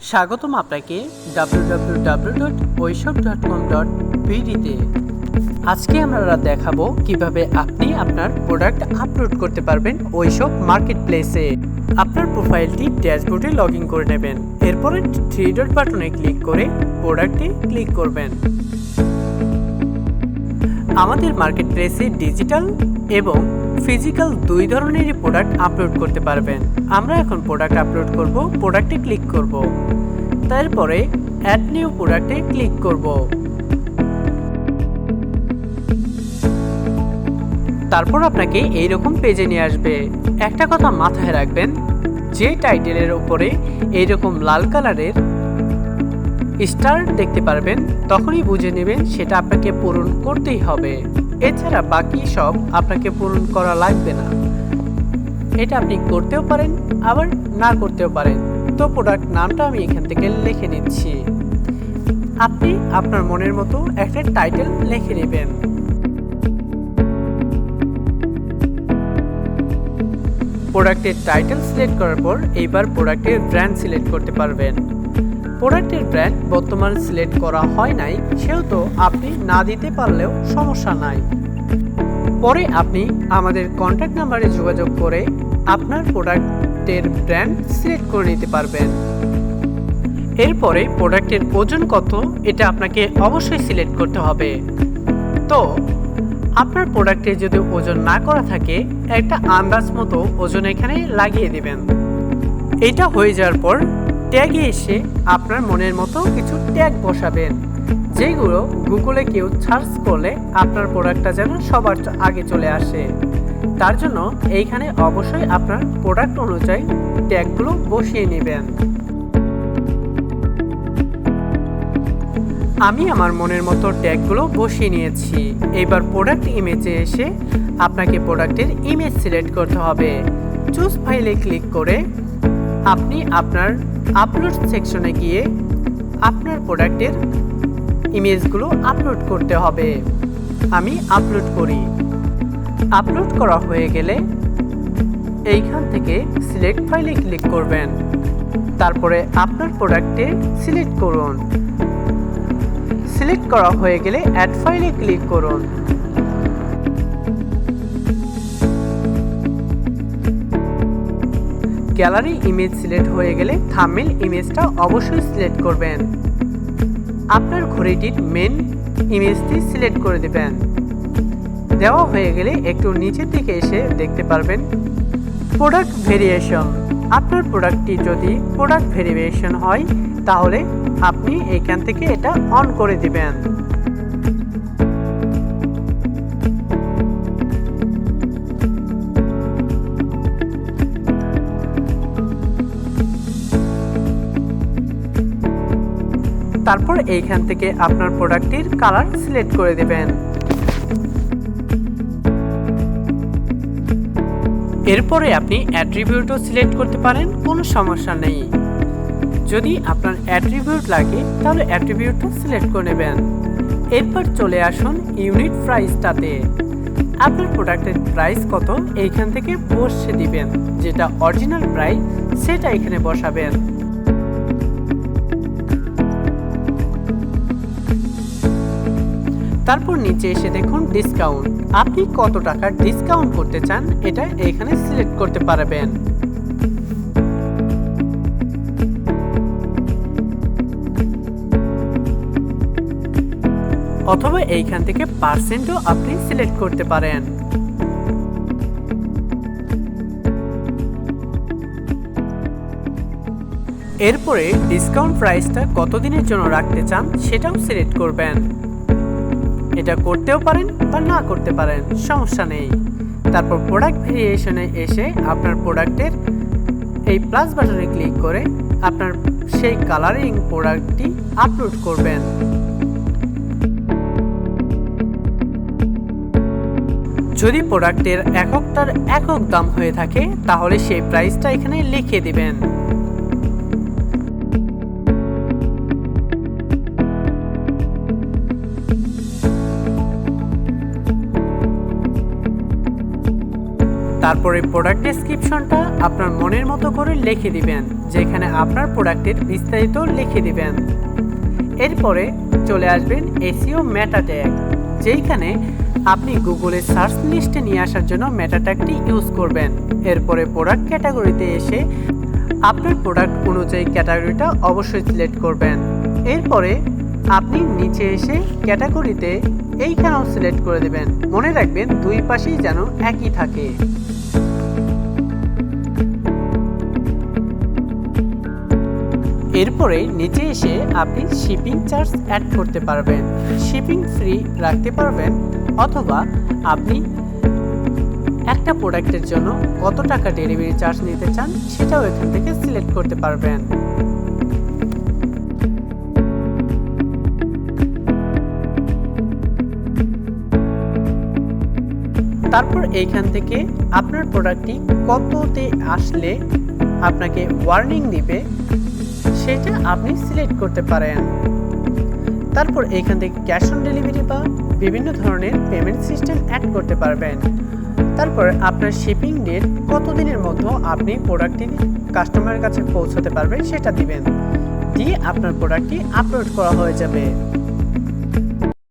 স্বাগতম আপনাকে www.oishop.com.bd তে। আজকে আমরা দেখাবো কিভাবে আপনি আপনার প্রোডাক্ট আপলোড করতে পারবেন ওইশপ মার্কেটপ্লেসে। আপনার প্রোফাইলটি ড্যাশবোর্ডে লগ ইন করে নেবেন। এরপরে 3 ডট বাটনে ক্লিক করে প্রোডাক্টে ক্লিক করবেন। আমাদের মার্কেটপ্লেসে ডিজিটাল এবং ফিজিক্যাল দুই ধরনেরই প্রোডাক্ট আপলোড করতে পারবেন। আমরা এখন প্রোডাক্ট আপলোড করব, প্রোডাক্টে ক্লিক করব, তারপরে অ্যাড নিউ প্রোডাক্টে ক্লিক করব। তারপর আপনাকে এইরকম পেজে নিয়ে আসবে। একটা কথা মাথায় রাখবেন, যে টাইটেলের উপরে এইরকম লাল কালারের স্টার দেখতে পারবেন তখনই বুঝে নেবেন সেটা আপনাকে পূরণ করতেই হবে। এছাড়া বাকি সব আপনাকে পূরণ করা লাগবে না। এটা আপনি করতেও পারেন আবার না করতেও পারেন। তো প্রোডাক্ট নামটা আমি এখান থেকে লিখে নিচ্ছি। আপনি আপনার মনের মতো একটা টাইটেল লিখে নেবেন। প্রোডাক্টের টাইটেল সিলেক্ট করার পর এইবার প্রোডাক্টের ব্র্যান্ড সিলেক্ট করতে পারবেন। প্রোডাক্টের ব্র্যান্ড বর্তমান সিলেক্ট করা হয় নাই, সেহেতু আপনি না দিতে পারলেও সমস্যা নাই। পরে আপনি আমাদের কন্ট্যাক্ট নাম্বারে যোগাযোগ করে আপনার প্রোডাক্টের ব্র্যান্ড সিলেক্ট করে নিতে পারবেন। এরপরে প্রোডাক্টের ওজন কত এটা আপনাকে অবশ্যই সিলেক্ট করতে হবে। তো আপনার প্রোডাক্টে যদি ওজন না করা থাকে একটা আন্দাজ মতো ওজন এখানে লাগিয়ে দিবেন। এটা হয়ে যাওয়ার পর ট্যাগে এসে আপনার মনের মতো কিছু ট্যাগ বসাবেন, যেগুলো গুগলে কেউ সার্চ করলে আপনার প্রোডাক্টটা যেন সবার আগে চলে আসে। তার জন্য এইখানে অবশ্যই আপনার প্রোডাক্ট অনুযায়ী ট্যাগগুলো বসিয়ে নেবেন। আমি আমার মনের মতো ট্যাগগুলো বসিয়ে নিয়েছি। এইবার প্রোডাক্ট ইমেজে এসে আপনাকে প্রোডাক্টের ইমেজ সিলেক্ট করতে হবে। চুজ ফাইলে ক্লিক করে আপনি আপনার আপলোড সেকশনে গিয়ে আপনার প্রোডাক্টের ইমেজগুলো আপলোড করতে হবে। আমি আপলোড করি। আপলোড করা হয়ে গেলে এইখান থেকে সিলেক্ট ফাইলে ক্লিক করবেন। তারপরে আপনার প্রোডাক্টে সিলেক্ট করুন। সিলেক্ট করা হয়ে গেলে অ্যাড ফাইলে ক্লিক করুন। গ্যালারি ইমেজ সিলেক্ট হয়ে গেলে থাম্বনেল ইমেজটা অবশ্যই সিলেক্ট করবেন। আপনার ঘড়িটির মেন ইমেজটি সিলেক্ট করে দেবেন। দেওয়া হয়ে গেলে একটু নিচের দিকে এসে দেখতে পারবেন প্রোডাক্ট ভেরিয়েশন। আপনার প্রোডাক্টটি যদি প্রোডাক্ট ভেরিয়েশন হয় তাহলে আপনি এখান থেকে এটা অন করে দিবেন। তারপর এইখান থেকে আপনার প্রোডাক্টটির কালার সিলেক্ট করে দেবেন। এরপরে আপনি অ্যাট্রিবিউটও সিলেক্ট করতে পারেন, কোনো সমস্যা নেই। যদি আপনার অ্যাট্রিবিউট লাগে তাহলে অ্যাট্রিবিউটও সিলেক্ট করে নেবেন। এরপর চলে আসুন ইউনিট প্রাইসটাতে। আপনার প্রোডাক্টের প্রাইস কত এইখান থেকে বসে দিবেন। যেটা অরিজিনাল প্রাইস সেটা এখানে বসাবেন। তারপর নিচে এসে দেখুন ডিসকাউন্ট। আপনি কত টাকার ডিসকাউন্ট করতে চান এটা এখানে সিলেক্ট করতে পারবেন। অথবা এইখান থেকে পার্সেন্টও আপনি সিলেক্ট করতে পারেন। এরপরে ডিসকাউন্ট প্রাইসটা কতদিনের জন্য রাখতে চান সেটাও সিলেক্ট করবেন। এটা করতেও পারেন বা না করতে পারেন, সমস্যা নেই। তারপর প্রোডাক্ট ভেরিয়েশনে এসে আপনার প্রোডাক্টের এই প্লাস বাটনে ক্লিক করে আপনার সেই কালারিং প্রোডাক্টটি আপলোড করবেন। যদি প্রোডাক্টের এককটার একক দাম হয়ে থাকে তাহলে সেই প্রাইসটা এখানে লিখে দিবেন। তারপরে প্রোডাক্ট ডেসক্রিপশনটা আপনার মনের মতো করে লিখে দিবেন, যেখানে আপনার প্রোডাক্টের বিস্তারিত লিখে দিবেন। এরপরে চলে আসবেন এসইও মেটা ট্যাগ, যেইখানে আপনি গুগলের সার্চ লিস্টে নিয়ে আসার জন্য মেটা ট্যাগটি ইউজ করবেন। এরপরে প্রোডাক্ট ক্যাটাগরিতে এসে আপনার প্রোডাক্ট অনুযায়ী ক্যাটাগরিটা অবশ্যই সিলেক্ট করবেন। এরপরে আপনি নিচে এসে ক্যাটাগরিতে এইখানেও সিলেক্ট করে দেবেন। মনে রাখবেন দুই পাশেই যেন একই থাকে। এরপরে নিচে এসে আপনি শিপিং চার্জ অ্যাড করতে পারবেন, শিপিং ফ্রি রাখতে পারবেন, অথবা আপনি একটা প্রোডাক্টের জন্য কত টাকা ডেলিভারি চার্জ নিতে চান সেটাও এখান থেকে সিলেক্ট করতে পারবেন। তারপর এইখান থেকে আপনার প্রোডাক্টটি কততে আসলে আপনাকে ওয়ার্নিং দিবে সেটা আপনি সিলেক্ট করতে পারেন। তারপর এইখান থেকে ক্যাশ অন ডেলিভারি বা বিভিন্ন ধরনের পেমেন্ট সিস্টেম অ্যাড করতে পারবেন। তারপর আপনার শিপিং ডেট কতদিনের মধ্যে আপনি প্রোডাক্টটি কাস্টমারের কাছে পৌঁছাতে পারবেন সেটা দিবেন, দিয়ে আপনার প্রোডাক্টটি আপলোড করা হয়ে যাবে।